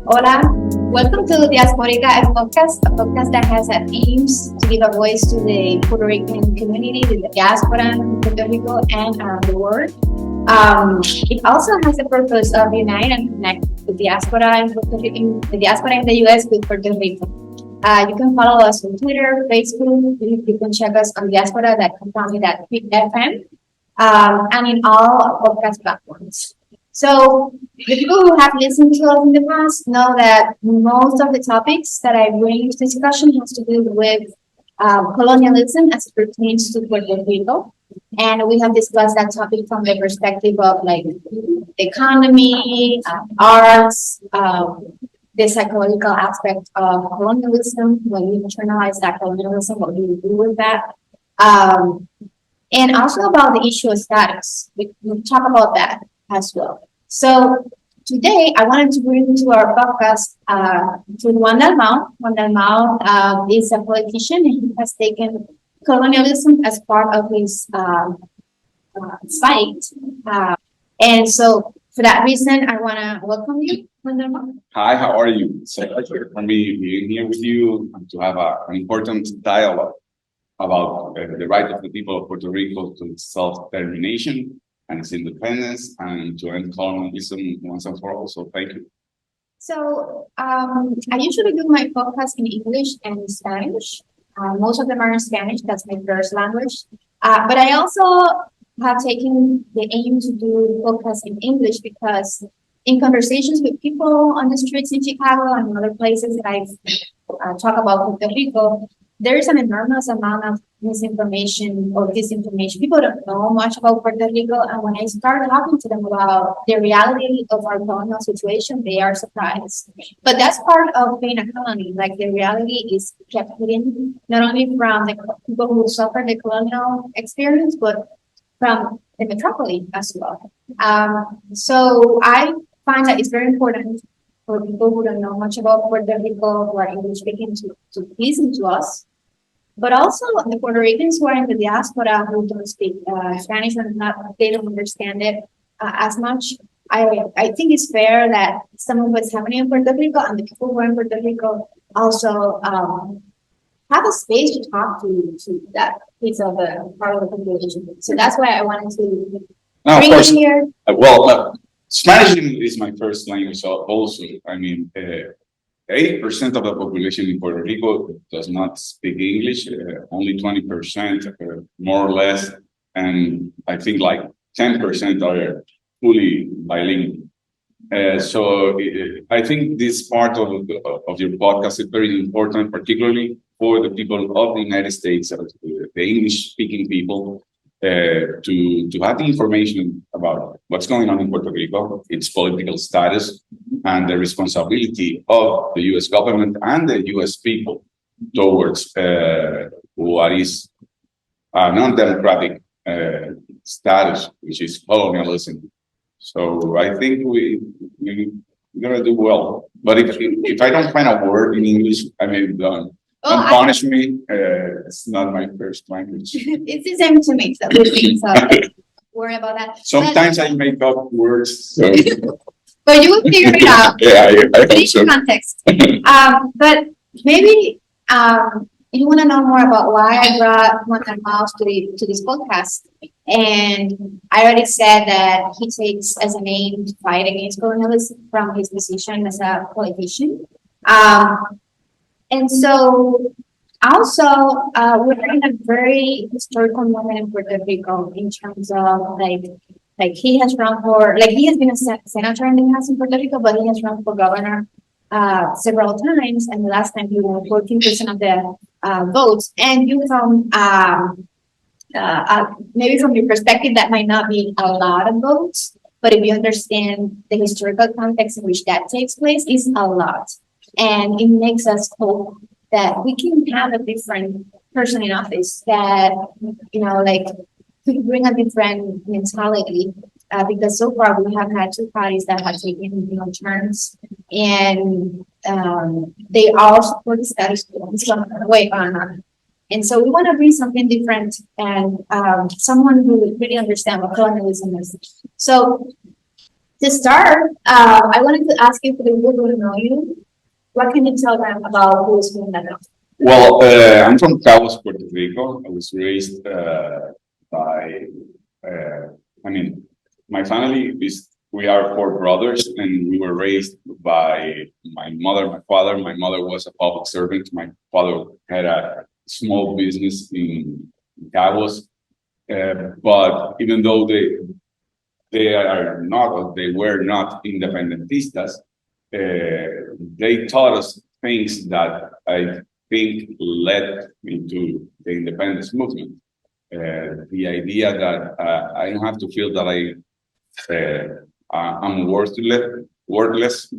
Hola, welcome to Diaspórica Podcast, a podcast that has aims to give a voice to the Puerto Rican community, the Diaspora in Puerto Rico and around the world. It also has the purpose of unite and connect the Diaspora in Puerto Rico, the Diaspora in the U.S. with Puerto Rico. You can follow us on Twitter, Facebook. You can check us on Diaspora.com.fm and in all podcast platforms. So the people who have listened to us in the past know that most of the topics that I bring to discussion has to do with colonialism as it pertains to Puerto Rico. And we have discussed that topic from the perspective of like the economy, arts, the psychological aspect of colonialism, when we internalize that colonialism, what do we do with that? And also about the issue of status. We talk about that as well. So today I wanted to bring to our podcast to Juan Dalmau. Juan Dalmau is a politician and he has taken colonialism as part of his fight. And so for that reason, I want to welcome you, Juan Dalmau. Hi, how are you? It's a pleasure for me being here with you and to have an important dialogue about the right of the people of Puerto Rico to self-determination and its independence and to end colonialism once and for all. So thank you. So I usually do my podcast in English and Spanish. Most of them are in Spanish. That's my first language. But I also have taken the aim to do podcasts in English because in conversations with people on the streets in Chicago and other places that I've talked about Puerto Rico, there is an enormous amount of misinformation or disinformation. People don't know much about Puerto Rico, and when I start talking to them about the reality of our colonial situation, they are surprised. But that's part of being a colony. Like the reality is kept hidden, not only from the people who suffered the colonial experience, but from the metropole as well. So I find that it's very important for people who don't know much about Puerto Rico, who are English speaking, to listen to us. But also the Puerto Ricans who are in the diaspora who don't speak Spanish and they don't understand it as much. I think it's fair that some of what's happening in Puerto Rico and the people who are in Puerto Rico also have a space to talk to that piece of the part of the population. So that's why I wanted to bring it here. Spanish is my first language also. I mean, 80% of the population in Puerto Rico does not speak English, only 20%, more or less, and I think like 10% are fully bilingual. So I think this part of your podcast is very important, particularly for the people of the United States, the English-speaking people, to have the information about what's going on in Puerto Rico, its political status, and the responsibility of the U.S. government and the U.S. people towards what is a non-democratic status, which is colonialism. So I think we're gonna do well. But if I don't find a word in English, I may be done. Don't punish me. It's not my first language. It's the same to me, so don't worry about that. Sometimes I make up words. So. But you will figure it out. Yeah, I hope so. Context. But maybe you want to know more about why I brought Juan Dalmau to this podcast. And I already said that he takes as an aim to fight against colonialism from his position as a politician. And so also, we're in a very historical moment in Puerto Rico in terms of like he has run for, like he has been a senator in the House in Puerto Rico, but he has run for governor several times. And the last time he won 14% of the votes. And you from, maybe from your perspective, that might not be a lot of votes, but if you understand the historical context in which that takes place, it's a lot. And it makes us hope that we can have a different person in office that, like could bring a different mentality. Because so far we have had two parties that have taken, turns, and they all support the status quo in some way or another. And so we want to bring something different and someone who would really understand what colonialism is. So To start, I wanted to ask you for the people who don't know you, what can you tell them about who is Juan Dalmau? Well, I'm from Cabos, Puerto Rico. I was raised by, I mean, my family is, we are four brothers, and we were raised by my mother, my father. My mother was a public servant. My father had a small business in Cabos. But even though they are not, or they were not independentistas, they taught us things that I think led me to the independence movement. The idea that I don't have to feel that I'm worthless.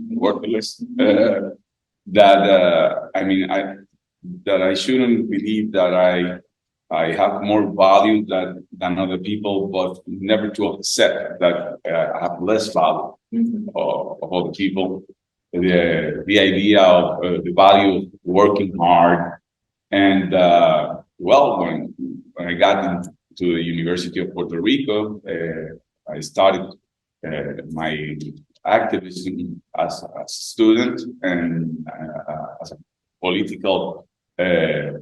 That I shouldn't believe that I have more value than other people, but never to accept that I have less value of other people. The idea of the value of working hard, and when I got into the University of Puerto Rico, I started my activism as a student and as a political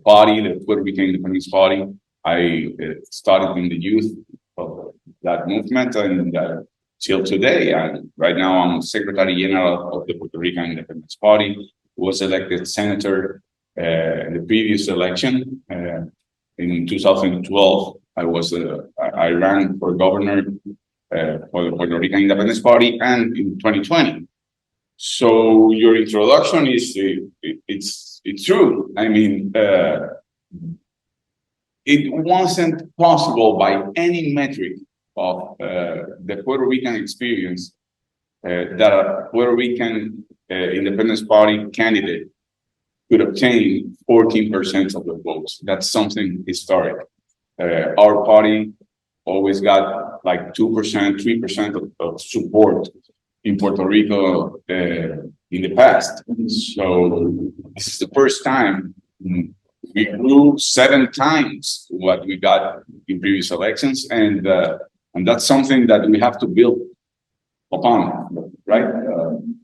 party, the Puerto Rican Independence Party. I started in the youth of that movement, and till today, and right now I'm Secretary General of the Puerto Rican Independence Party. Was elected senator in the previous election. In 2012, I ran for governor for the Puerto Rican Independence Party, and in 2020. So your introduction is it's true. I mean, it wasn't possible by any metric of the Puerto Rican experience that a Puerto Rican Independence Party candidate could obtain 14% of the votes. That's something historic. Our party always got like 2%, 3% of support in Puerto Rico in the past. So this is the first time we grew 7 times what we got in previous elections, and that's something that we have to build upon, right?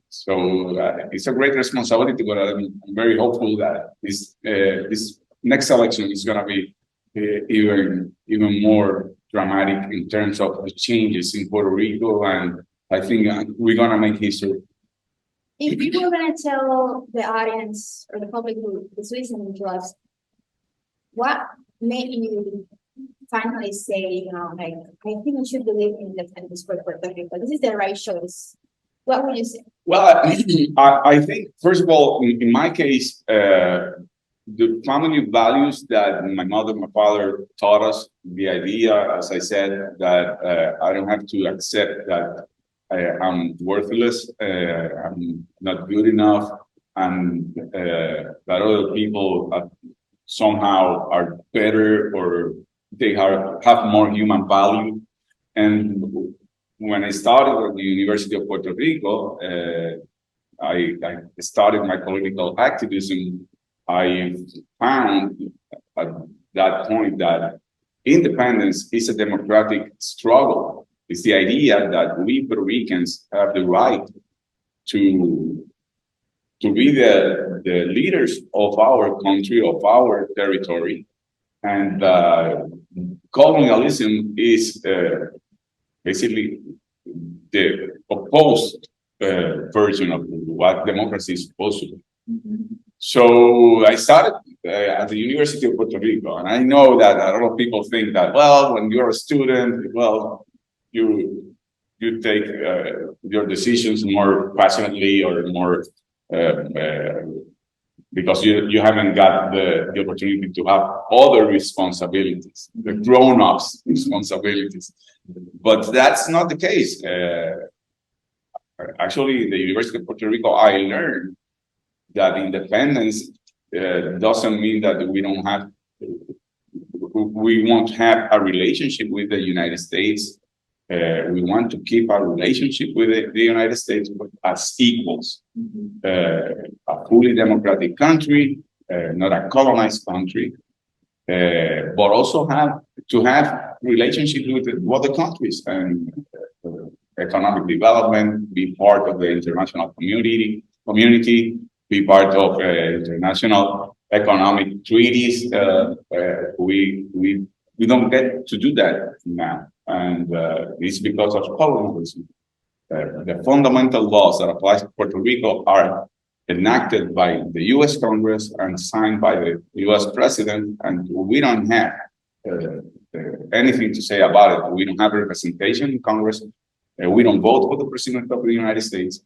So it's a great responsibility, but I'm very hopeful that this next election is going to be even more dramatic in terms of the changes in Puerto Rico, and I think we're going to make history. If you were going to tell the audience or the public who is listening to us, what made you finally say, I think we should believe in independence for Puerto Rico. This is the right choice. What would you say? Well, I think, first of all, in my case, the family values that my mother, my father taught us, the idea, as I said, that I don't have to accept that I'm worthless, I'm not good enough, and that other people somehow are better, or they have more human value. And when I started at the University of Puerto Rico, I started my political activism. I found at that point that independence is a democratic struggle. It's the idea that we Puerto Ricans have the right to be the leaders of our country, of our territory. And colonialism is basically the opposed version of what democracy is supposed to be. So I started at the University of Puerto Rico, and I know that a lot of people think that, well, when you're a student, well, you take your decisions more passionately, or more because you haven't got the opportunity to have other responsibilities, the grown-ups responsibilities. But that's not the case. Actually, in the University of Puerto Rico, I learned that independence doesn't mean that we won't have a relationship with the United States. We want to keep our relationship with the United States as equals. A fully democratic country, not a colonized country, but also have relationship with other countries. And economic development, be part of the international community, be part of international economic treaties. We don't get to do that now, and it's because of colonialism. The fundamental laws that apply to Puerto Rico are enacted by the U.S. Congress and signed by the U.S. President, and we don't have anything to say about it. We don't have representation in Congress. We don't vote for the President of the United States.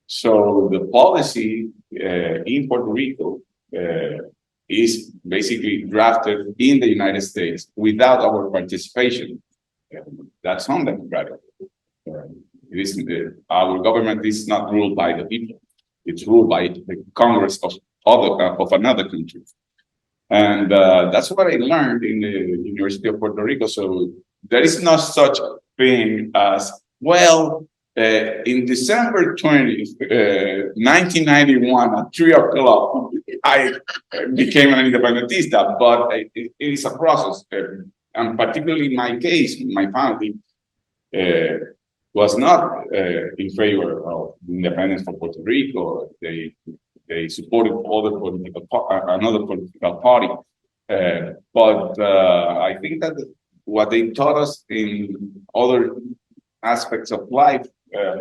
So the policy in Puerto Rico is basically drafted in the United States without our participation. That's undemocratic. Our government is not ruled by the people. It's ruled by the Congress of another country. And that's what I learned in the University of Puerto Rico. So there is no such thing as, well, in December 20th, 1991, at 3 o'clock, I became an independentista, but it is a process. And particularly in my case, my family was not in favor of independence for Puerto Rico. They supported another political party. But I think that what they taught us in other aspects of life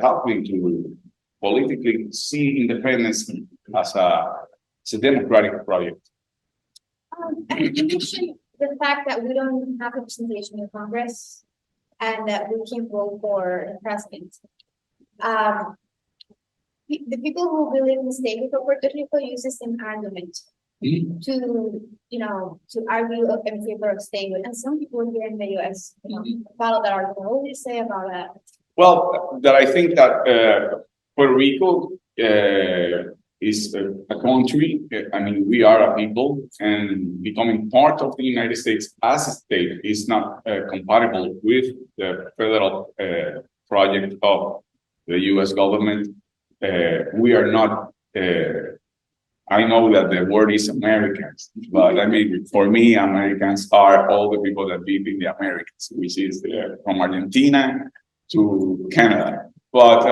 helped me to politically see independence as a democratic project. And you mentioned the fact that we don't have representation in Congress and that we can vote for the president. The people who believe in the statehood of Puerto Rico use the same argument to argue in favor of statehood. And some people here in the US follow that argument. What would you say about that? Well, that I think that Puerto Rico is a country. I mean, we are a people, and becoming part of the United States as a state is not compatible with the federal project of the U.S. government. We are not. I know that the word is Americans, but I mean, for me, Americans are all the people that live in the Americas, which is from Argentina to Canada. But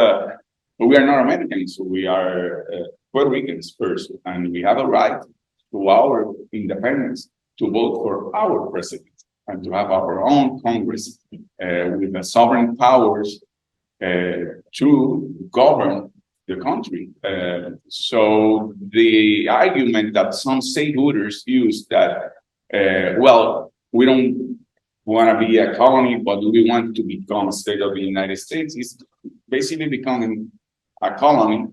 we are not Americans. We are Puerto Ricans first, and we have a right to our independence to vote for our president and to have our own Congress with the sovereign powers to govern the country. So the argument that some statehooders use that, well, we don't want to be a colony, but we want to become a state of the United States is basically becoming a colony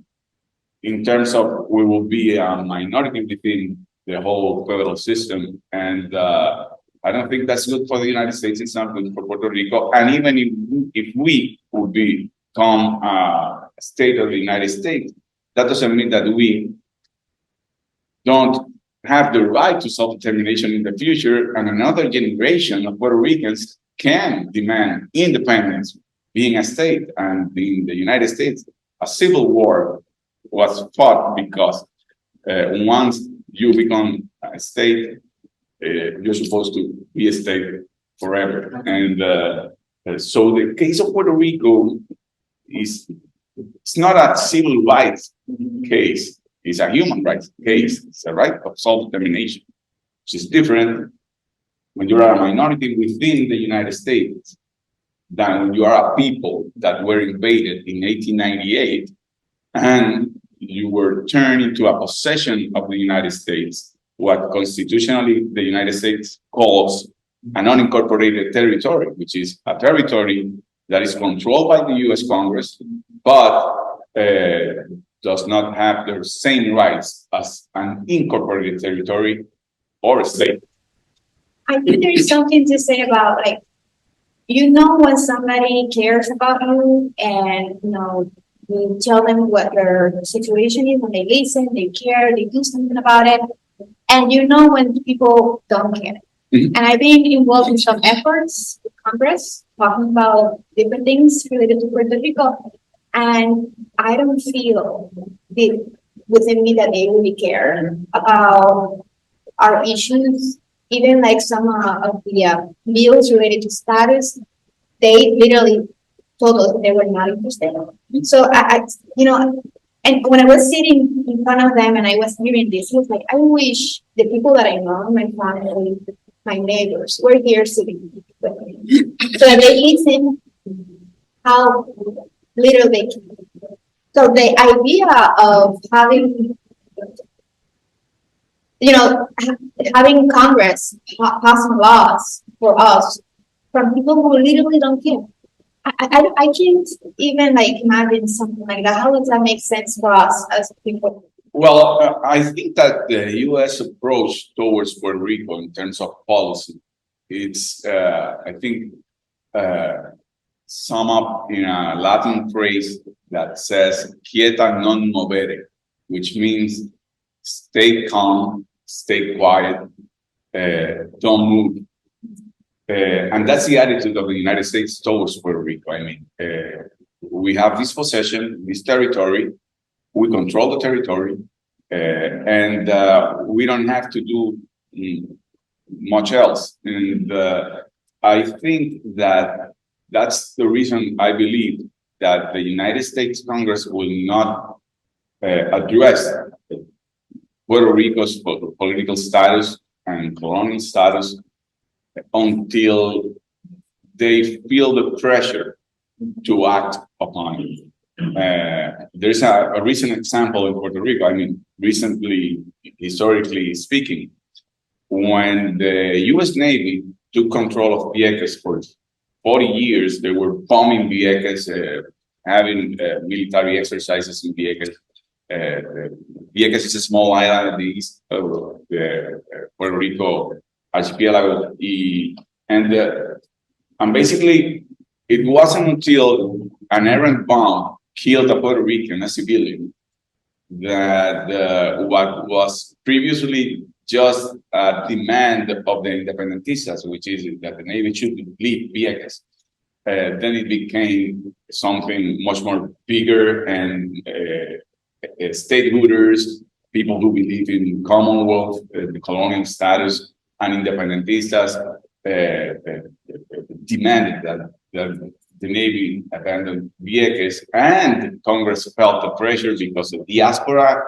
in terms of we will be a minority within the whole federal system. And I don't think that's good for the United States. It's not good for Puerto Rico. And even if we would become a state of the United States, that doesn't mean that we don't have the right to self-determination in the future, and another generation of Puerto Ricans can demand independence, being a state. And in the United States, a civil war was fought because once you become a state, you're supposed to be a state forever. And so the case of Puerto Rico it's not a civil rights case. It's a human rights case. It's a right of self-determination, which is different when you are a minority within the United States than when you are a people that were invaded in 1898 and you were turned into a possession of the United States, what constitutionally the United States calls an unincorporated territory, which is a territory that is controlled by the U.S. Congress, but does not have the same rights as an incorporated territory or a state. I think there's something to say about, like, when somebody cares about you and, you tell them what their situation is, when they listen, they care, they do something about it. And when people don't care. Mm-hmm. And I've been involved in some efforts with Congress talking about different things related to Puerto Rico. And I don't feel within me that they really care about our issues. Even like some of the bills related to status, they literally told us they were not interested. So and when I was sitting in front of them and I was hearing this, it was like, I wish the people that I know, my family, my neighbors, were here sitting with me. So they listen how little they can. So the idea of having, having Congress passing laws for us from people who literally don't care. I can't even imagine something like that. How does that make sense for us as people? Well, I think that the U.S. approach towards Puerto Rico in terms of policy, it's, I think, sum up in a Latin phrase that says "quieta non movere," which means stay calm, stay quiet, don't move. And that's the attitude of the United States towards Puerto Rico. I mean, we have this possession, this territory, we control the territory, and we don't have to do much else. And I think that that's the reason I believe that the United States Congress will not address Puerto Rico's political status and colonial status until they feel the pressure to act upon it. There's a recent example in Puerto Rico. I mean, recently, historically speaking, when the U.S. Navy took control of Vieques for 40 years, they were bombing Vieques, having military exercises in Vieques. Vieques is a small island at the east of Puerto Rico archipelago, and basically it wasn't until an errant bomb killed a Puerto Rican, a civilian, that what was previously just a demand of the independentistas, which is that the Navy should leave Vieques, then it became something much more bigger, and statehooders, people who believe in Commonwealth, the colonial status, and independentistas demanded that the Navy abandon Vieques, and Congress felt the pressure because the Diaspora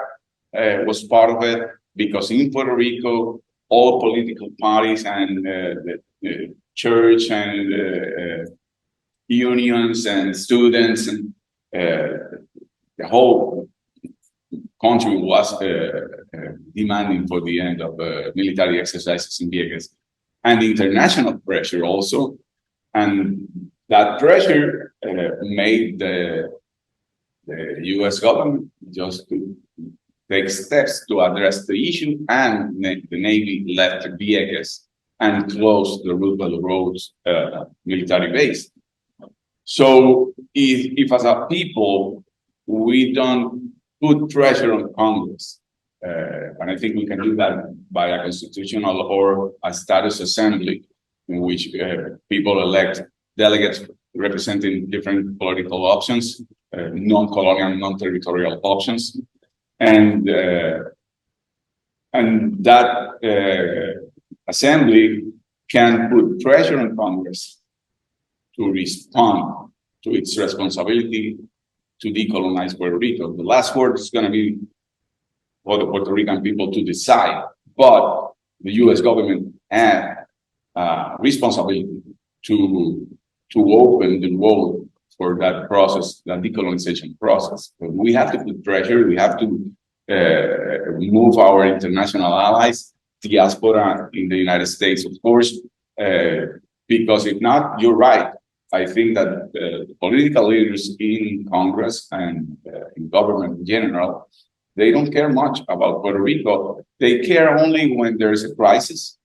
was part of it, because in Puerto Rico, all political parties and the church and unions and students and the whole country was demanding for the end of military exercises in Vieques, and international pressure also. And that pressure made the U.S. government just to take steps to address the issue, and the Navy left Vieques and closed the Roosevelt Roads military base. So if as a people, we don't put pressure on Congress, and I think we can do that by a constitutional or a status assembly, in which people elect delegates representing different political options, non-colonial, non-territorial options, and that assembly can put pressure on Congress to respond to its responsibility to decolonize Puerto Rico. The last word is going to be for the Puerto Rican people to decide, but the U.S. government has responsibility to open the road for that process, that decolonization process. But we have to put pressure. We have to move our international allies, Diaspora in the United States, of course, because if not, you're right. I think that the political leaders in Congress and in government in general, they don't care much about Puerto Rico. They care only when there is a crisis.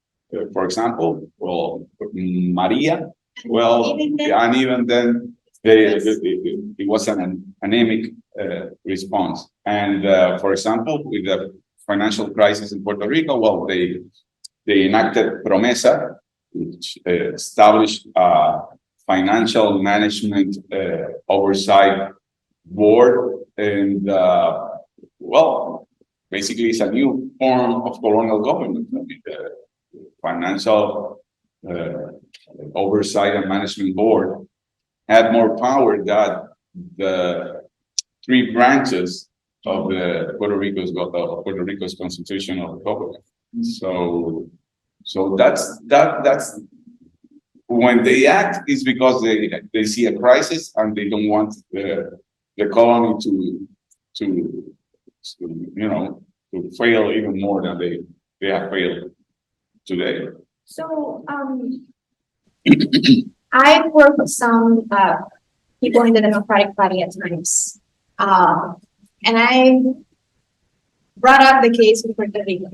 For example, well, Maria, well, and even then, it was an anemic response. And for example, with the financial crisis in Puerto Rico, well, they enacted Promesa, which established a financial management oversight board, and well, basically it's a new form of colonial government. I mean, the financial oversight and management board had more power than the three branches of the Puerto Rico's constitutional republic. So that's when they act is because they see a crisis and they don't want the colony to to fail even more than they have failed today. So, I've worked with some people in the Democratic Party at times, and I brought up the case with Puerto Rico.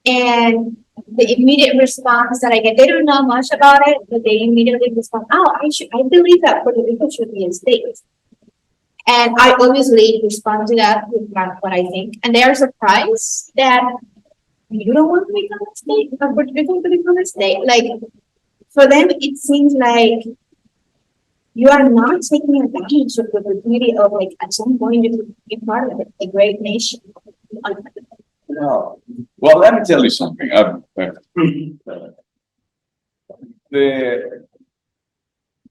And the immediate response that I get, they don't know much about it, but they immediately respond, "Oh, I believe that Puerto Rico should be a state." And I obviously respond to that with what I think. And they are surprised that you don't want to become a state, or Puerto Rico to become a state. Like, for them, it seems like you are not taking advantage of the opportunity of, like, at some point you could be part of it, a great nation. Well, let me tell you something.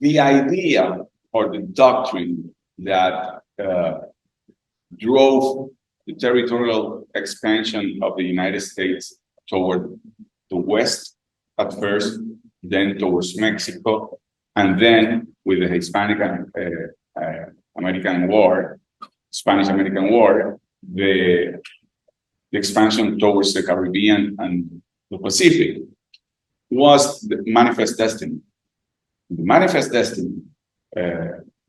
The idea or the doctrine that drove the territorial expansion of the United States toward the West at first, then towards Mexico, and then with the Hispanic American War, Spanish-American War, the expansion towards the Caribbean and the Pacific was the manifest destiny. The manifest destiny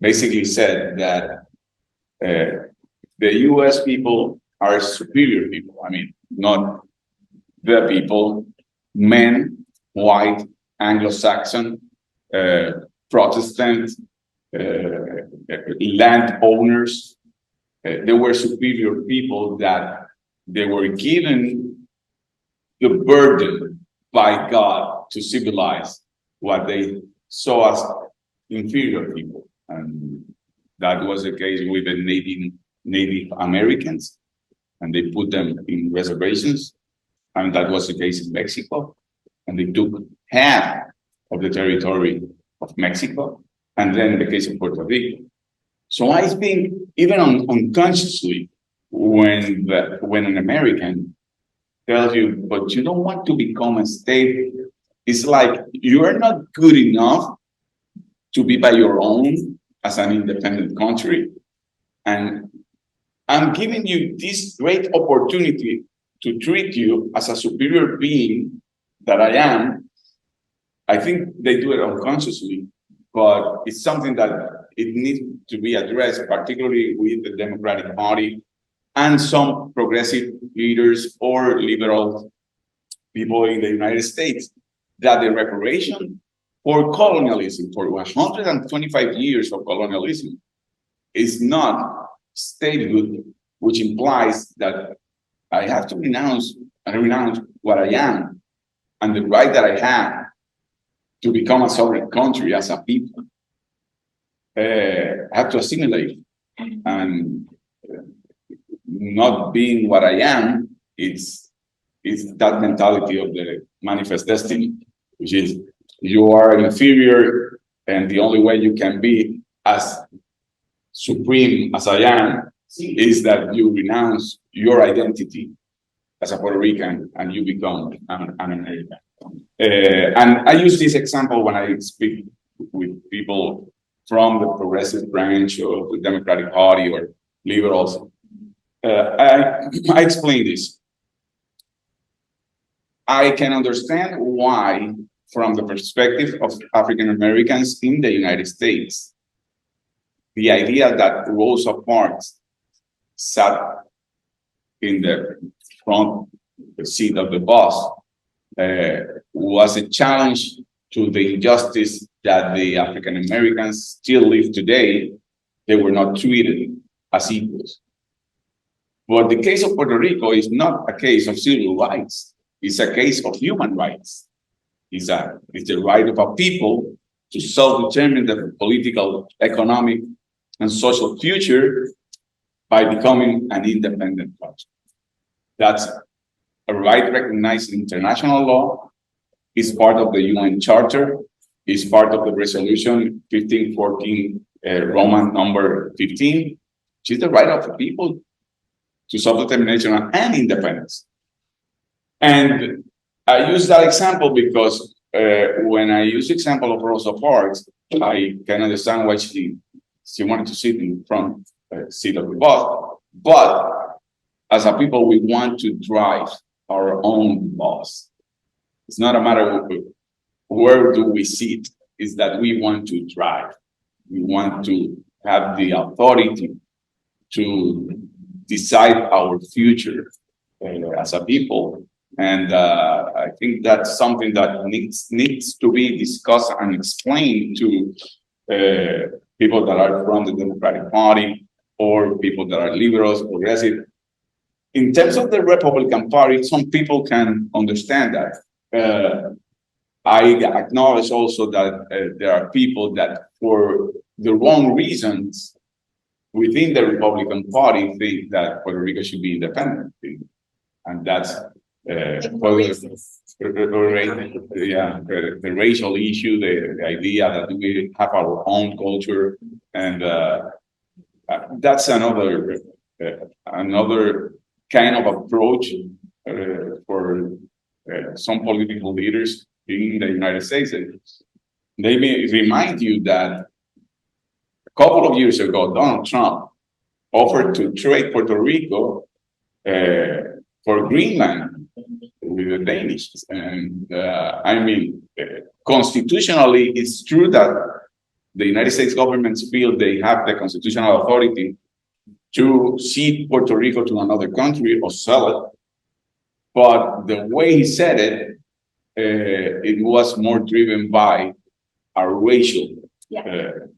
basically said that the US people are superior people. I mean, not the people, men, white, Anglo-Saxon, Protestant, landowners. They were superior people that they were given the burden by God to civilize what they saw as inferior people. And that was the case with the Native Americans, and they put them in reservations. And that was the case in Mexico. And they took half of the territory of Mexico, and then the case of Puerto Rico. So I think even unconsciously, when an American tells you, but you don't want to become a state, it's like you are not good enough to be by your own as an independent country. And I'm giving you this great opportunity to treat you as a superior being that I am. I think they do it unconsciously, but it's something that it needs to be addressed, particularly with the Democratic Party and some progressive leaders or liberal people in the United States, that the reparation for colonialism, for 125 years of colonialism, is not statehood, which implies that I have to renounce what I am and the right that I have to become a sovereign country as a people. I have to assimilate, and not being what I am, it's that mentality of the manifest destiny, which is you are inferior, and the only way you can be as supreme as I am is that you renounce your identity as a Puerto Rican and you become an American. And I use this example when I speak with people from the progressive branch of the Democratic Party or liberals. I explain this. I can understand why, from the perspective of African Americans in the United States, the idea that Rosa Parks sat in the front seat of the bus was a challenge to the injustice that the African Americans still live today. They were not treated as equals. But the case of Puerto Rico is not a case of civil rights. It's a case of human rights. It's the right of a people to self-determine their political, economic, and social future by becoming an independent country. That's a right recognized in international law. It's part of the UN Charter. is part of the resolution 1514, Roman number 15, which is the right of the people to self-determination and independence. And I use that example because when I use the example of Rosa Parks, I can understand why she wanted to sit in front seat of the bus. But as a people, we want to drive our own bus. It's not a matter of where do we sit, it's that we want to drive. We want to have the authority to decide our future as a people. And I think that's something that needs to be discussed and explained to people that are from the Democratic Party or people that are liberals, progressive. In terms of the Republican Party, some people can understand that. I acknowledge also that there are people that, for the wrong reasons, within the Republican Party, think that Puerto Rico should be independent, and that's the racial issue, the idea that we have our own culture, and that's another kind of approach for some political leaders in the United States. They may remind you that a couple of years ago, Donald Trump offered to trade Puerto Rico for Greenland with the Danish. And constitutionally, it's true that the United States governments feel they have the constitutional authority to cede Puerto Rico to another country or sell it. But the way he said it, it was more driven by a racial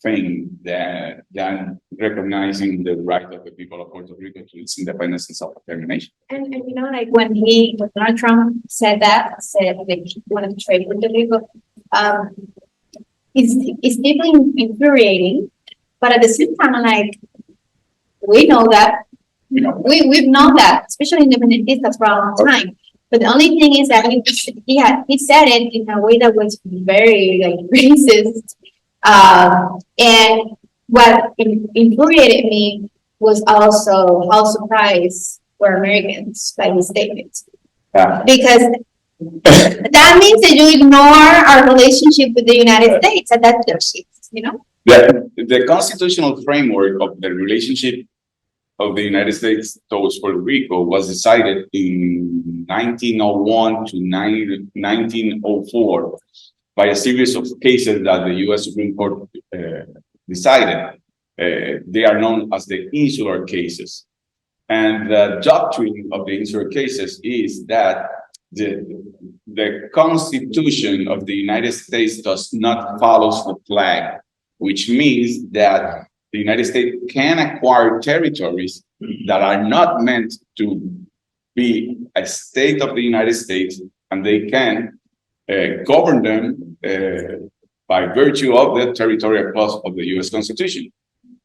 thing than recognizing the right of the people of Puerto Rico to its independence and self-determination. And you know, like when Donald Trump said that he wanted to trade Puerto Rico, it's deeply infuriating. But at the same time, like, we know that, we've known that, especially independentistas for a long time. But the only thing is that he said it in a way that was very racist. And what infuriated me was also how surprised were Americans by his statement. Because that means that you ignore our relationship with the United States, and that's their shit, The constitutional framework of the relationship of the United States towards Puerto Rico was decided in 1901 to 1904 by a series of cases that the U.S. Supreme Court decided. They are known as the insular cases. And the doctrine of the insular cases is that the Constitution of the United States does not follow the flag, which means that the United States can acquire territories that are not meant to be a state of the United States, and they can govern them by virtue of the territorial clause of the U.S. Constitution.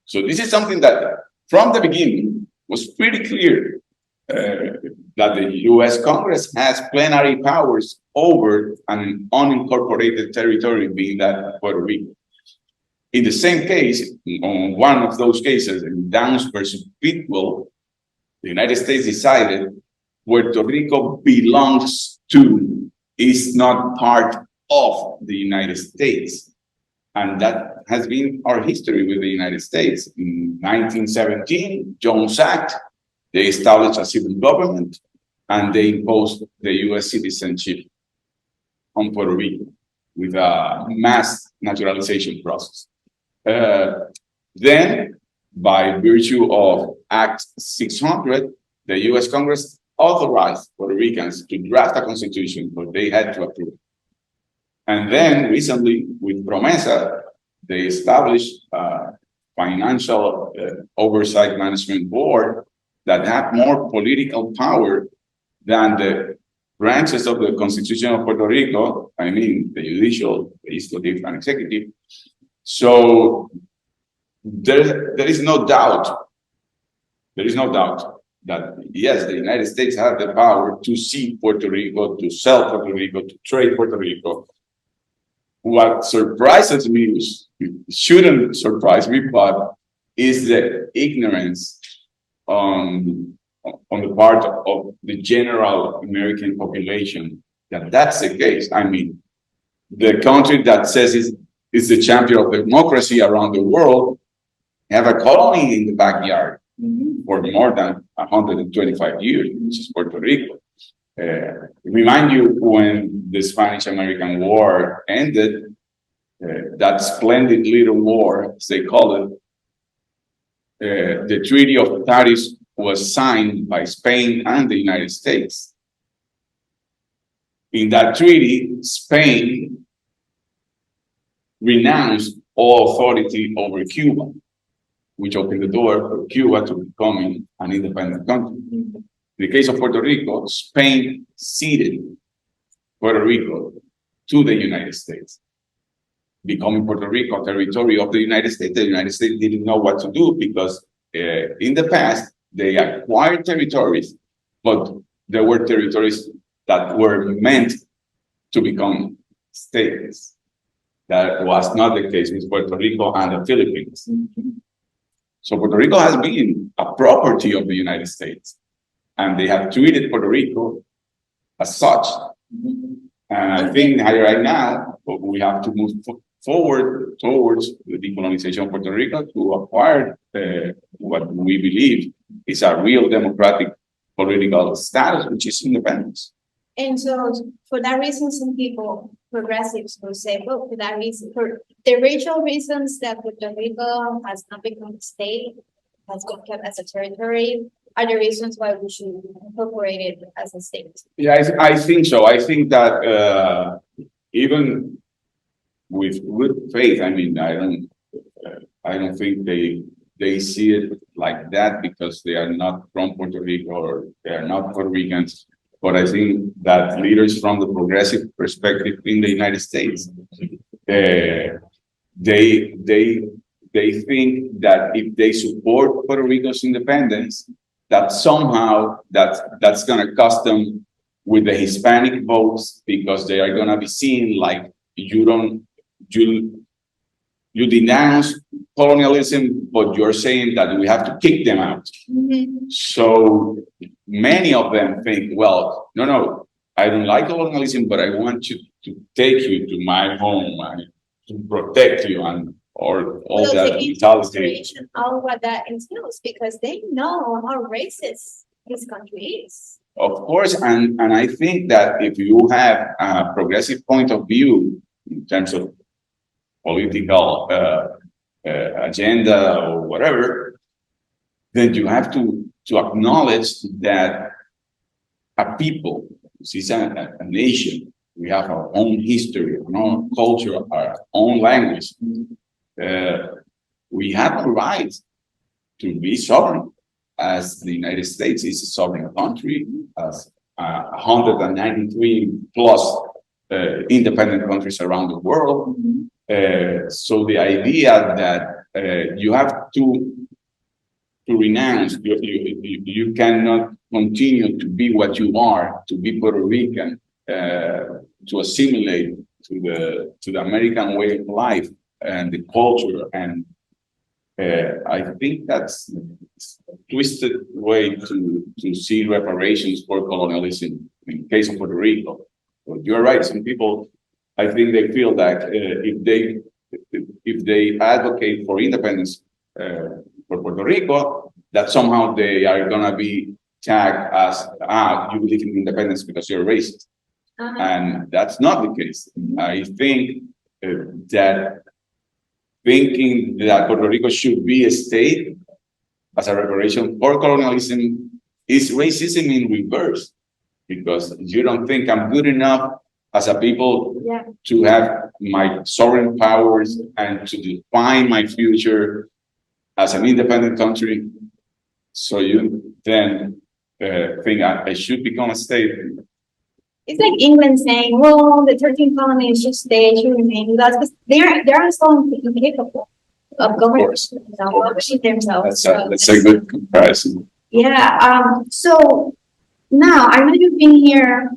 So this is something that, from the beginning, was pretty clear that the U.S. Congress has plenary powers over an unincorporated territory, being that Puerto Rico. In the same case, on one of those cases, in Downs versus Pitbull, the United States decided Puerto Rico belongs to, is not part of the United States. And that has been our history with the United States. In 1917, Jones Act, they established a civil government and they imposed the U.S. citizenship on Puerto Rico with a mass naturalization process. Then, by virtue of Act 600, the U.S. Congress authorized Puerto Ricans to draft a constitution, but they had to approve it. And then, recently, with Promesa, they established a financial oversight management board that had more political power than the branches of the Constitution of Puerto Rico, I mean, the judicial, legislative, and executive. So there is no doubt that, yes, the United States has the power to seize Puerto Rico, to sell Puerto Rico, to trade Puerto Rico. what surprises me, shouldn't surprise me, but is the ignorance on the part of the general American population that that's the case. I mean, the country that says is the champion of democracy around the world have a colony in the backyard for more than 125 years, which is Puerto Rico. Remind you when the Spanish-American War ended, that splendid little war, as they call it, the Treaty of Paris was signed by Spain and the United States. In that treaty, Spain renounced all authority over Cuba, which opened the door for Cuba to becoming an independent country. In the case of Puerto Rico, Spain ceded Puerto Rico to the United States, becoming Puerto Rico territory of the United States. The United States didn't know what to do because in the past, they acquired territories, but there were territories that were meant to become states. That was not the case with Puerto Rico and the Philippines. So Puerto Rico has been a property of the United States, and they have treated Puerto Rico as such. And I think right now, we have to move forward towards the decolonization of Puerto Rico to acquire what we believe is a real democratic political status, which is independence. And so for that reason, some people, progressives, will say, well, for that reason, for the racial reasons that Puerto Rico has not become a state, has been kept as a territory, are the reasons why we should incorporate it as a state. Yeah, I think so. I think that even with good faith, I mean, I don't think they see it like that because they are not from Puerto Rico or they are not Puerto Ricans. But I think that leaders from the progressive perspective in the United States, they think that if they support Puerto Rico's independence, that somehow that's going to cost them with the Hispanic votes because they are going to be seen like you denounce colonialism, but you're saying that we have to kick them out. So many of them think, well, no, I don't like colonialism, but I want you to take you to my home and to protect you and or all that mentality. All what that entails because they know how racist this country is. Of course, and I think that if you have a progressive point of view in terms of political agenda or whatever, then you have to acknowledge that a people, this is a nation, we have our own history, our own culture, our own language. We have a right to be sovereign, as the United States is a sovereign country, as 193 plus independent countries around the world. So the idea that you have to renounce, you cannot continue to be what you are, to be Puerto Rican, to assimilate to the American way of life and the culture. And I think that's a twisted way to see reparations for colonialism in the case of Puerto Rico. But you're right, some people, I think they feel that if they advocate for independence for Puerto Rico, that somehow they are gonna be tagged as you believe in independence because you're racist, and that's not the case. I think that thinking that Puerto Rico should be a state as a reparation for colonialism is racism in reverse, because you don't think I'm good enough as a people to have my sovereign powers and to define my future as an independent country. So you then think I should become a state. It's like England saying, well, the 13 colonies should stay, should remain with us, because they're so incapable of governing themselves. That's a good comparison. Yeah. So now I know you've been here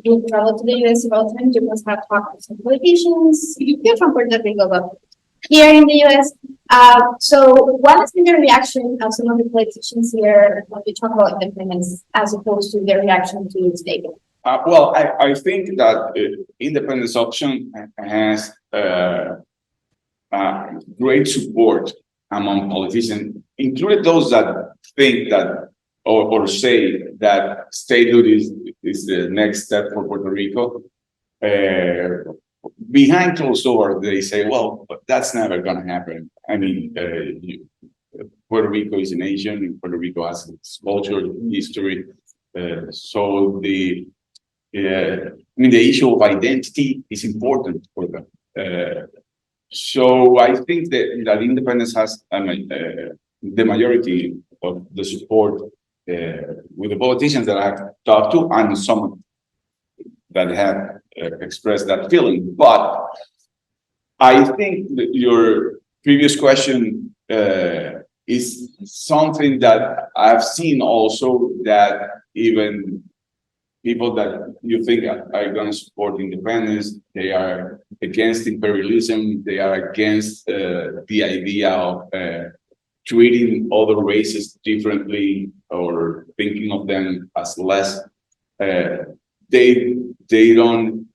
you travel to the US several times, you must have talked with some politicians. You're from Puerto Rico, but here in the US. So what has been the reaction of some of the politicians here when we talk about independence as opposed to their reaction to the state? Well, I think that independence option has great support among politicians, including those that think that or say that statehood is the next step for Puerto Rico. Behind closed doors, they say, well, but that's never going to happen. I mean, Puerto Rico is a nation. Puerto Rico has its culture, history. So the issue of identity is important for them. So I think that independence has the majority of the support with the politicians that I've talked to, and some that have expressed that feeling. But I think that your previous question is something that I've seen also, that even people that you think are going to support independence, they are against imperialism, they are against the idea of treating other races differently or thinking of them as less. They don't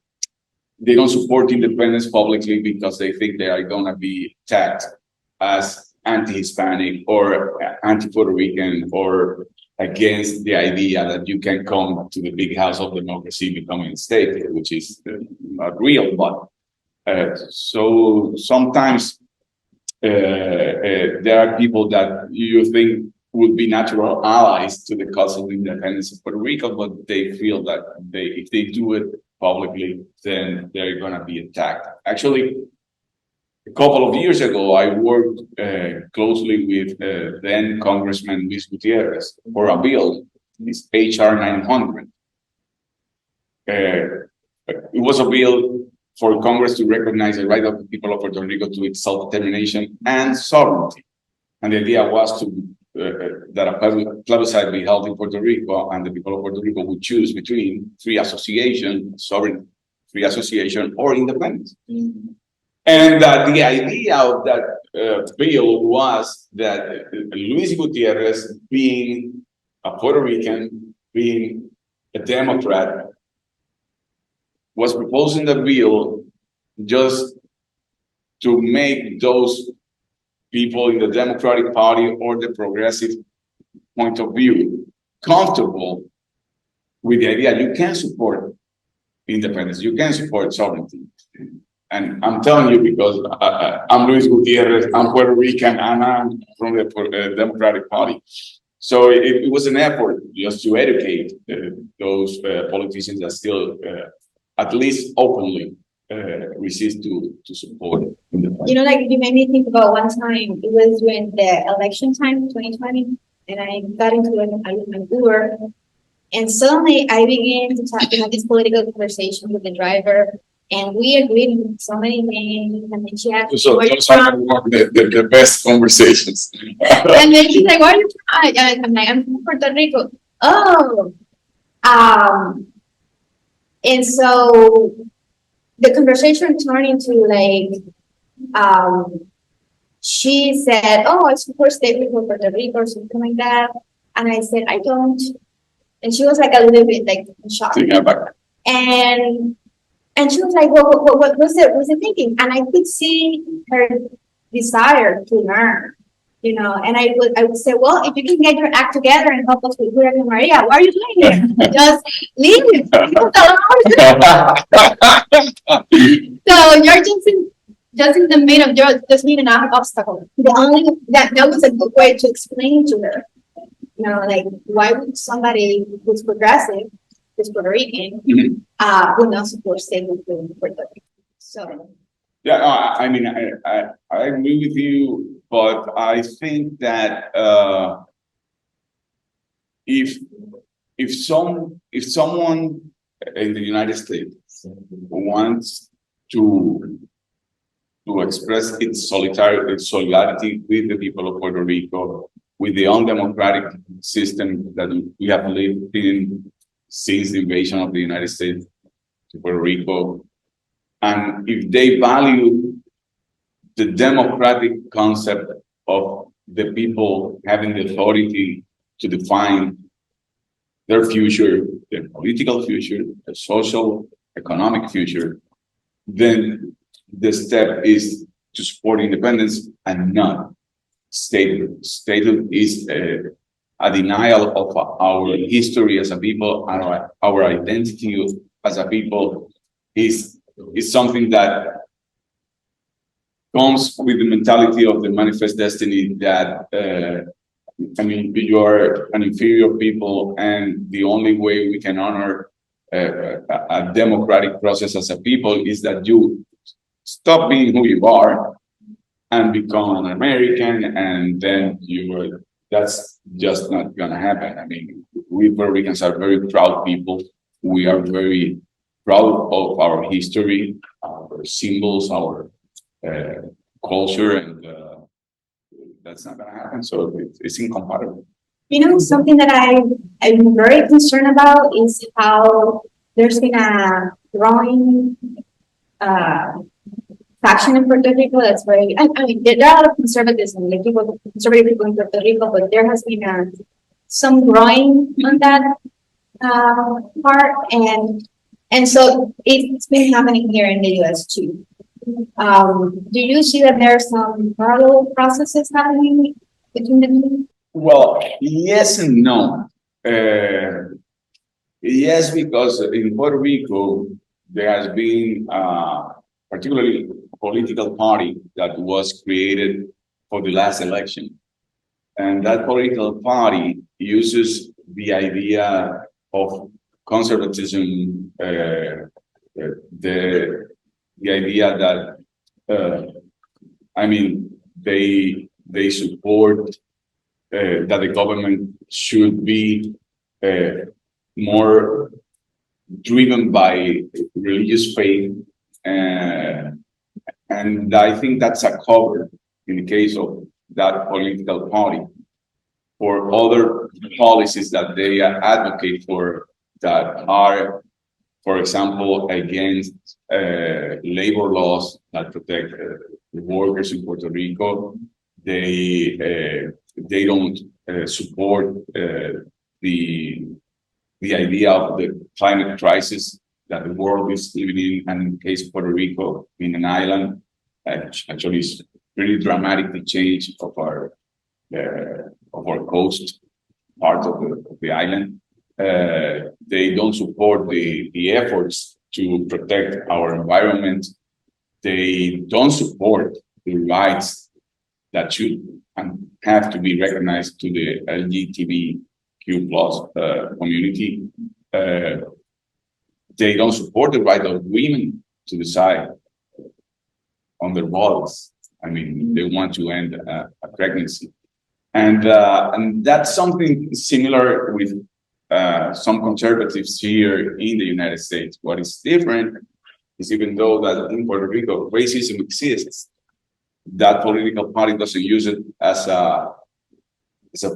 support independence publicly because they think they are going to be attacked as anti-Hispanic or anti-Puerto Rican, or against the idea that you can come to the big house of democracy becoming a state, which is not real. But so sometimes there are people that you think would be natural allies to the cause of independence of Puerto Rico, but they feel that if they do it publicly, then they're going to be attacked. Actually, a couple of years ago, I worked closely with then Congressman Luis Gutierrez for a bill, this HR 900. It was a bill for Congress to recognize the right of the people of Puerto Rico to its self-determination and sovereignty. And the idea was to that a plebiscite be held in Puerto Rico, and the people of Puerto Rico would choose between free association, sovereign free association, or independence. Mm-hmm. And the idea of that bill was that Luis Gutierrez, being a Puerto Rican, being a Democrat, was proposing the bill just to make those people in the Democratic Party or the progressive point of view comfortable with the idea you can support independence, you can support sovereignty. And I'm telling you because I'm Luis Gutierrez, I'm Puerto Rican, and I'm from the Democratic Party. So it was an effort just to educate those politicians that still, at least openly, resist to support it. Like you made me think about one time. It was when the election time, 2020, and I got into an Uber, and suddenly I began to have this political conversation with the driver, and we agreed on so many things. And then she asked, "So those are the best conversations." And then she's like, "Where are you from?" I'm like, "I'm from Puerto Rico." Oh, and so the conversation turned into like, she said, "Oh, I support statehood for Puerto Rico," or something like that. And I said, "I don't." And she was like a little bit like shocked. And she was like, "Well, what was it thinking?" And I could see her desire to learn, And I would say, "Well, if you can get your act together and help us with Hurricane Maria, what are you doing here? Just leave. So you're just in the middle of just being an obstacle." That was a good way to explain to her, like, why would somebody who's progressive, who's Puerto Rican, would not support statehood in Puerto Rico? So. Yeah, I mean, I agree with you, but I think that if someone in the United States wants to express its solidarity with the people of Puerto Rico, with the undemocratic system that we have lived in since the invasion of the United States to Puerto Rico. And if they value the democratic concept of the people having the authority to define their future, their political future, their social, economic future, then the step is to support independence and not statehood. Statehood is a denial of our history as a people, and our identity as a people is something that comes with the mentality of the manifest destiny that you are an inferior people, and the only way we can honor a democratic process as a people is that you stop being who you are and become an American, and then that's just not gonna happen. I mean, we Puerto Ricans are very proud people. We are very proud of our history, our symbols, our culture, and that's not gonna happen. So it's incompatible. Something that I'm very concerned about is how there's been a growing faction in Puerto Rico that's very, I mean, there are a lot of conservatism, like conservative people in Puerto Rico, but there has been some growing on that part, and so it's been happening here in the US too. Do you see that there are some parallel processes happening between the two? Well, yes and no. Yes, because in Puerto Rico, there has been particularly a political party that was created for the last election. And that political party uses the idea of conservatism, the idea that, they support that the government should be more driven by religious faith, and I think that's a cover in the case of that political party for other policies that they advocate for that are, for example, against labor laws that protect the workers in Puerto Rico. They don't support the idea of the climate crisis that the world is living in, and in the case of Puerto Rico, in an island, actually is really dramatically change of our coast part of the island. They don't support the efforts to protect our environment. They don't support the rights that should and have to be recognized to the LGBTQ plus community. They don't support the right of women to decide on their bodies. I mean, they want to end a pregnancy. And that's something similar with some conservatives here in the United States. What is different is, even though that in Puerto Rico racism exists, that political party doesn't use it as a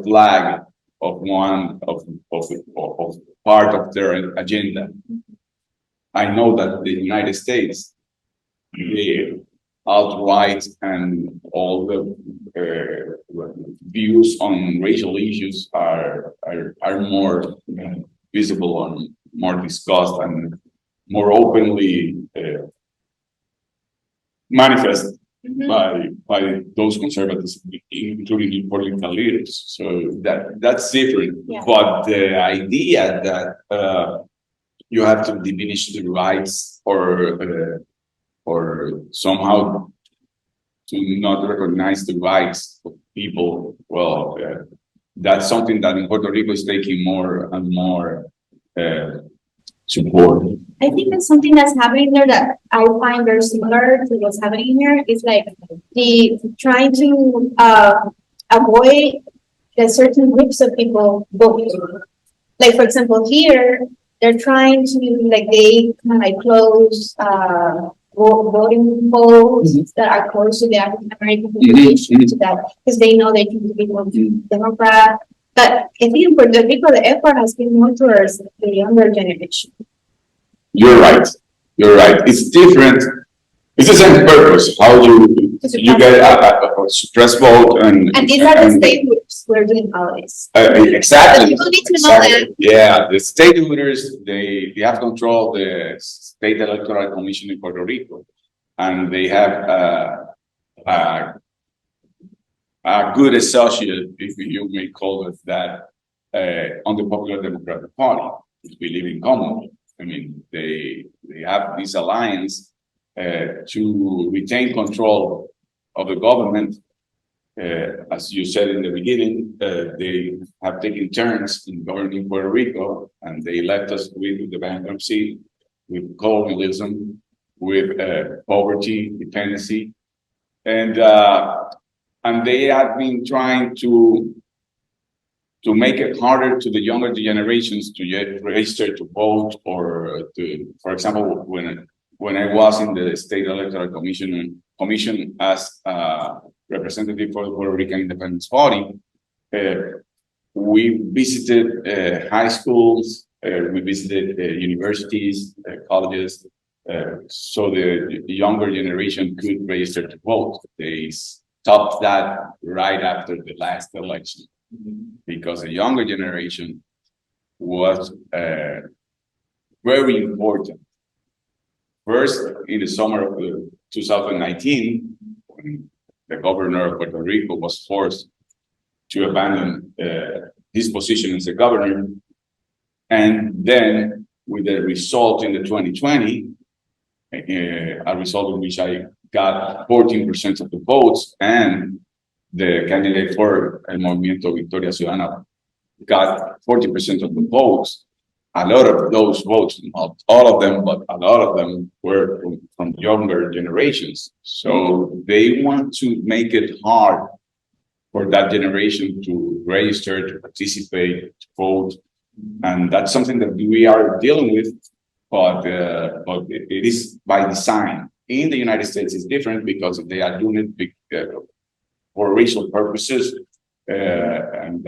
flag of one of part of their agenda. I know that the United States, the alt-right and all the views on racial issues are more visible and more discussed and more openly manifest by those conservatives, including political leaders. So that's different. Yeah. But the idea that you have to diminish the rights or somehow to not recognize the rights of people, well, that's something that in Puerto Rico is taking more and more support. I think that's something that's happening there that I find very similar to what's happening here. Is like the trying to avoid that certain groups of people vote. Like, for example, here they're trying to they kind of close voting polls that are close to the African American population, to that, because they know they can be more Democrat. But I think in Puerto Rico, the effort has been more towards the younger generation. You're right. You're right. It's different. It's the same purpose. How you get a suppress vote and these are the statehooders who are doing all this. Exactly. People need to know that. Yeah, the statehooders, they have control of the state electoral commission in Puerto Rico, and they have a good associate, if you may call it that, on the Popular Democratic Party. We live in common. I mean, they have this alliance to retain control of the government. As you said in the beginning, they have taken turns in governing Puerto Rico, and they left us with the bankruptcy, with colonialism, with poverty, dependency, and they have been trying to make it harder to the younger generations to get registered to vote, or to, for example, when I was in the State Electoral Commission as representative for the Puerto Rican Independence Party, we visited high schools, we visited universities, colleges, so the younger generation could register to vote. They stopped that right after the last election, because the younger generation was very important. First, in the summer of 2019, when the governor of Puerto Rico was forced to abandon his position as a governor, and then with the result in the 2020, a result in which I got 14% of the votes, and the candidate for El Movimiento Victoria Ciudadana got 40% of the votes. A lot of those votes, not all of them, but a lot of them were from younger generations. So they want to make it hard for that generation to register, to participate, to vote. And that's something that we are dealing with, but it is by design. In the United States, it's different because they are doing it for racial purposes, and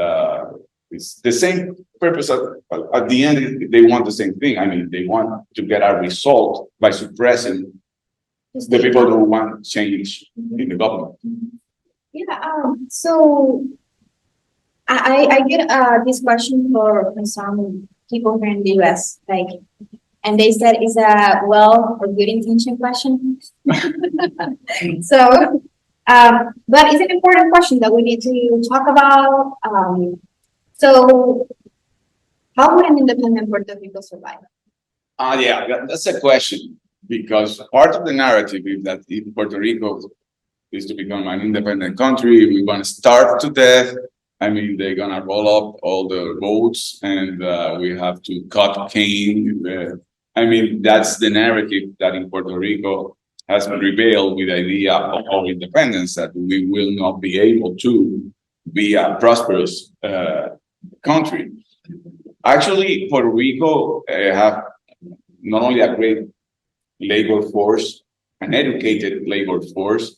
it's the same purpose. At the end, they want the same thing. I mean, they want to get a result by suppressing the people who want change in the government. Yeah. So I get this question from some people here in the US, like, and they said it's a well or good intention question. So. But it's an important question that we need to talk about. So, how would an independent Puerto Rico survive? Yeah, that's a question, because part of the narrative is that if Puerto Rico is to become an independent country, we're going to starve to death. I mean, they're going to roll up all the roads, and we have to cut cane. I mean, that's the narrative that in Puerto Rico has prevailed with the idea of our independence, that we will not be able to be a prosperous country. Actually, Puerto Rico have not only a great labor force, an educated labor force,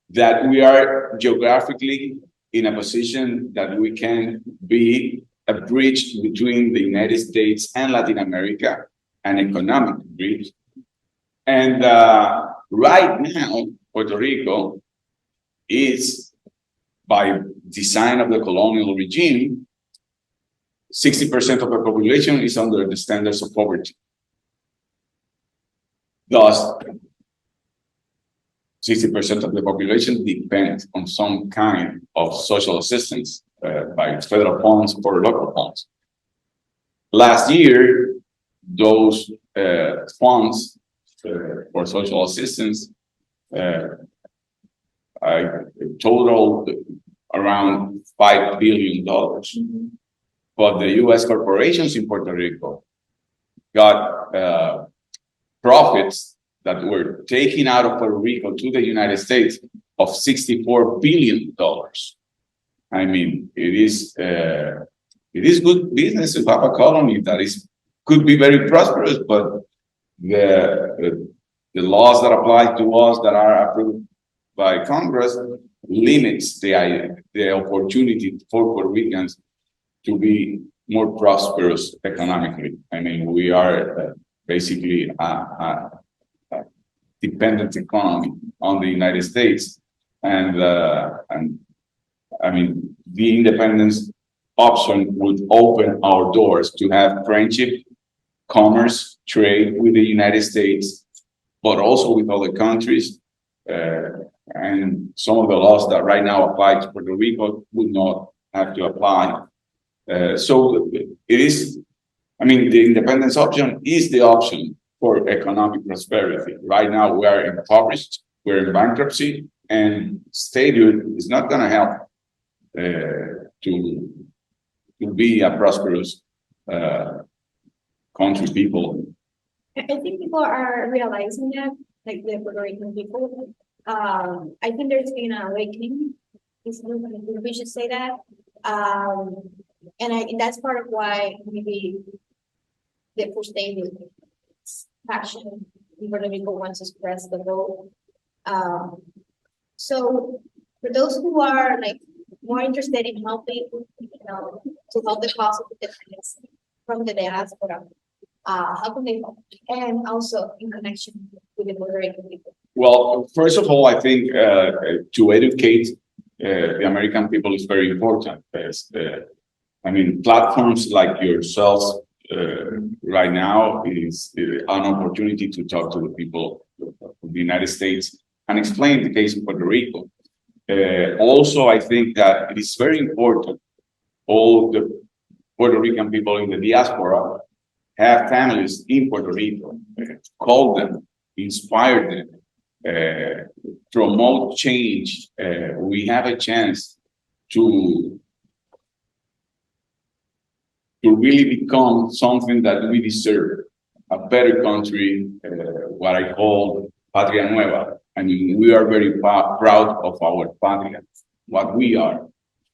that we are geographically in a position that we can be a bridge between the United States and Latin America, an economic bridge. And right now, Puerto Rico is, by design of the colonial regime, 60% of the population is under the standards of poverty. Thus, 60% of the population depend on some kind of social assistance by federal funds or local funds. Last year, those funds for social assistance totaled around $5 billion. But the U.S. corporations in Puerto Rico got profits that were taken out of Puerto Rico to the United States of $64 billion. I mean, it is good business to have a colony that could be very prosperous, but the laws that apply to us that are approved by Congress limits the opportunity for Puerto Ricans to be more prosperous economically. I mean, we are basically a dependent economy on the United States, and I mean, the independence option would open our doors to have friendship, commerce, trade with the United States, but also with other countries. And some of the laws that right now apply to Puerto Rico would not have to apply. So it is, I mean, the independence option is the option for economic prosperity. Right now, we are impoverished, we're in bankruptcy, and statehood is not going to help to be a prosperous country people. I think people are realizing that, like the Puerto Rican people. I think there's been an awakening. We should say that. And that's part of why maybe the first day passion in Puerto Rico wants to express the vote. So for those who are like more interested in helping, to help the cause of independence from the diaspora, how can they help? And also in connection with the Puerto Rican people. Well, first of all, I think to educate the American people is very important. I mean, platforms like yourselves right now is an opportunity to talk to the people of the United States and explain the case of Puerto Rico. Also, I think that it is very important all the Puerto Rican people in the diaspora have families in Puerto Rico. Call them, inspire them, promote change. We have a chance to really become something that we deserve, a better country, what I call Patria Nueva. I mean, we are very proud of our patria, what we are,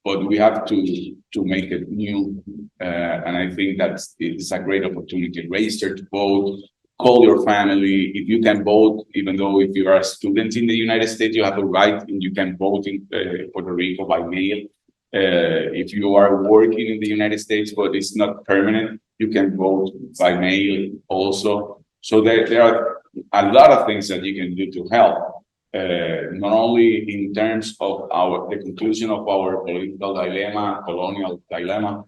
but we have to make it new. And I think it's a great opportunity. Register to vote, call your family. If you can vote, even though if you are a student in the United States, you have a right and you can vote in Puerto Rico by mail. If you are working in the United States, but it's not permanent, you can vote by mail also. So there are a lot of things that you can do to help, not only in terms of the conclusion of our political dilemma, colonial dilemma,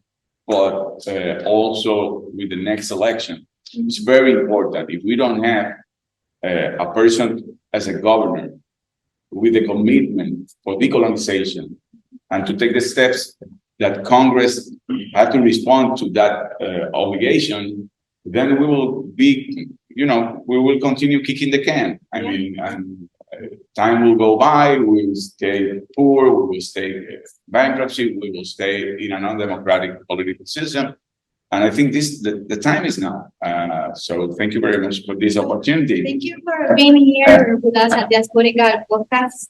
but also with the next election. It's very important. If we don't have a person as a governor with a commitment for decolonization and to take the steps that Congress had to respond to that obligation, then we will be, we will continue kicking the can. I mean, and time will go by, we will stay poor, we will stay bankruptcy, we will stay in an undemocratic political system. And I think the time is now. So thank you very much for this opportunity. Thank you for being here with us at Diaspórica Podcast.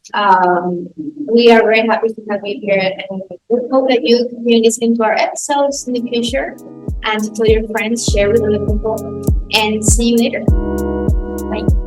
We are very happy to have you here, and we hope that you continue listening to our episodes in the future and to tell your friends, share with other people, and see you later. Bye.